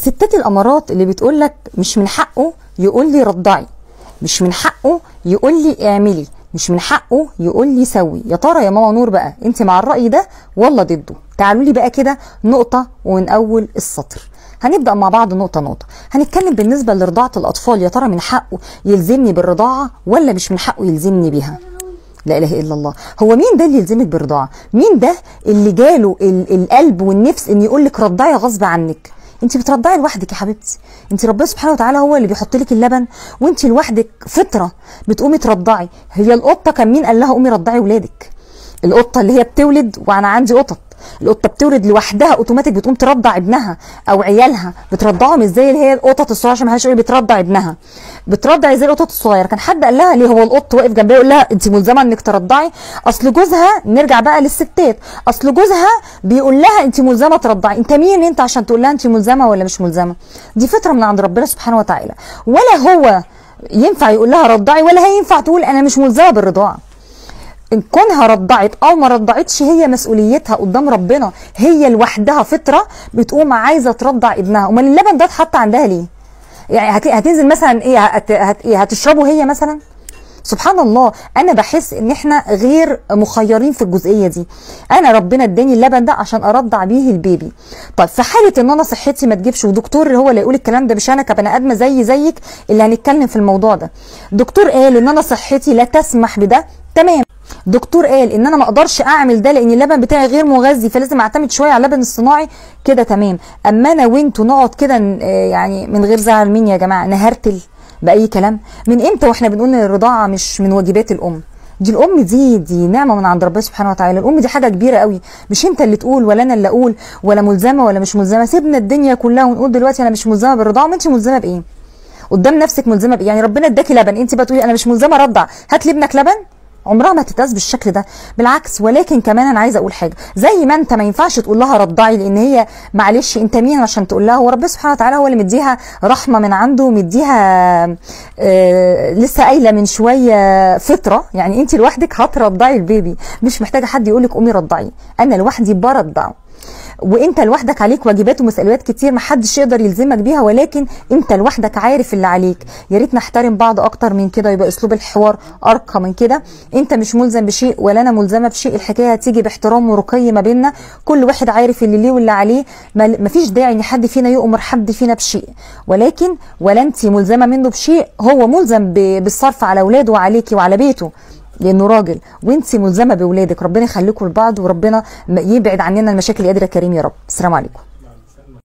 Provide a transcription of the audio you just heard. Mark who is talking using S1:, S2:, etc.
S1: ستات الامارات اللي بتقول لك مش من حقه يقول لي رضعي، مش من حقه يقول لي اعملي، مش من حقه يقول لي سوي. يا ترى يا ماما نور بقى انت مع الرأي ده ولا ضده؟ تعالوا لي بقى كده نقطة ومن اول السطر. هنبدأ مع بعض نقطة نقطة. هنتكلم بالنسبة لرضاعة الأطفال، يا ترى من حقه يلزمني بالرضاعة ولا مش من حقه يلزمني بيها؟ لا إله إلا الله. هو مين ده اللي يلزمك بالرضاعة؟ مين ده اللي جاله القلب والنفس إن يقول لك رضعي غصب عنك؟ انت بترضعي لوحدك يا حبيبتي، انت ربنا سبحانه وتعالى هو اللي بيحط لك اللبن وانت لوحدك فطره بتقومي ترضعي. هي القطه كان مين قال لها قومي رضعي ولادك؟ القطه اللي هي بتولد، وانا عندي قطط، القطه بتولد لوحدها اوتوماتيك بتقوم ترضع ابنها او عيالها، بترضعهم ازاي اللي هي القطط الصغيره عشان ما حدش يقول بترضع ابنها، بترضع زي القطط الصغيره. كان حد قال لها ليه؟ هو القط واقف جنبها يقول لها انت ملزمه انك ترضعي؟ اصل جوزها، نرجع بقى للستات، اصل جوزها بيقول لها انت ملزمه ترضعي. انت مين انت عشان تقول لها انت ملزمه ولا مش ملزمه؟ دي فطره من عند ربنا سبحانه وتعالى، ولا هو ينفع يقول لها رضعي ولا هي ينفع تقول انا مش ملزمه بالرضاعه. ان كونها رضعت او ما رضعتش هي مسؤوليتها قدام ربنا، هي لوحدها فطره بتقوم عايزه ترضع ابنها. امال اللبن ده اتحط عندها ليه؟ يعني هتنزل مثلا ايه هتشربه هي مثلا؟ سبحان الله. انا بحس ان احنا غير مخيرين في الجزئيه دي. انا ربنا اداني اللبن ده عشان ارضع بيه البيبي. طيب في حاله ان انا صحتي ما تجيبش، ودكتور اللي هو اللي يقول الكلام ده مش انا كبني ادمه زيك اللي هنتكلم في الموضوع ده، دكتور قال ان انا صحتي لا تسمح بده، تمام. دكتور قال ان انا ما اقدرش اعمل ده لان اللبن بتاعي غير مغذي فلازم اعتمد شويه على اللبن الصناعي، كده تمام. اما انا وانتوا نقعد كده يعني من غير زعل مين يا جماعه نهرتل باي كلام؟ من امتى واحنا بنقول ان الرضاعه مش من واجبات الام؟ دي الام دي نعمه من عند ربنا سبحانه وتعالى. الام دي حاجه كبيره قوي، مش انت اللي تقول ولا انا اللي اقول ولا ملزمه ولا مش ملزمه. سيبنا الدنيا كلها ونقول دلوقتي انا مش ملزمه بالرضاعه. ما انت ملزمه بايه؟ قدام نفسك ملزمه بايه؟ يعني ربنا اداكي لبن، انت بقى تقولي انا مش ملزمه ارضع، هات لابنك لبن؟ عمرها ما تتقاس بالشكل ده، بالعكس. ولكن كمان انا عايزه اقول حاجه، زي ما انت ما ينفعش تقول لها رضعي لان هي معلش انت مين عشان تقول لها؟ هو ربنا سبحانه وتعالى هو اللي مديها رحمه من عنده، مديها لسه قايله من شويه فطره. يعني انت لوحدك هترضعي البيبي، مش محتاجه حد يقول لك قومي رضعي، انا لوحدي برضعه. وانت لوحدك عليك واجبات ومسؤوليات كتير ما حدش يقدر يلزمك بيها، ولكن انت لوحدك عارف اللي عليك. يا ريت نحترم بعض اكتر من كده، يبقى اسلوب الحوار ارقى من كده. انت مش ملزم بشيء ولا انا ملزمه بشيء، الحكايه هتيجي باحترام ورقي ما بيننا، كل واحد عارف اللي ليه واللي عليه. مفيش داعي ان حد فينا يؤمر حد فينا بشيء، ولكن ولا انت ملزمه منه بشيء، هو ملزم بالصرف على اولاده وعليكي وعلى بيته لانه راجل، وانت ملزمه باولادك. ربنا يخليكم لبعض وربنا يبعد عننا المشاكل يا قادر يا كريم يا رب. السلام عليكم.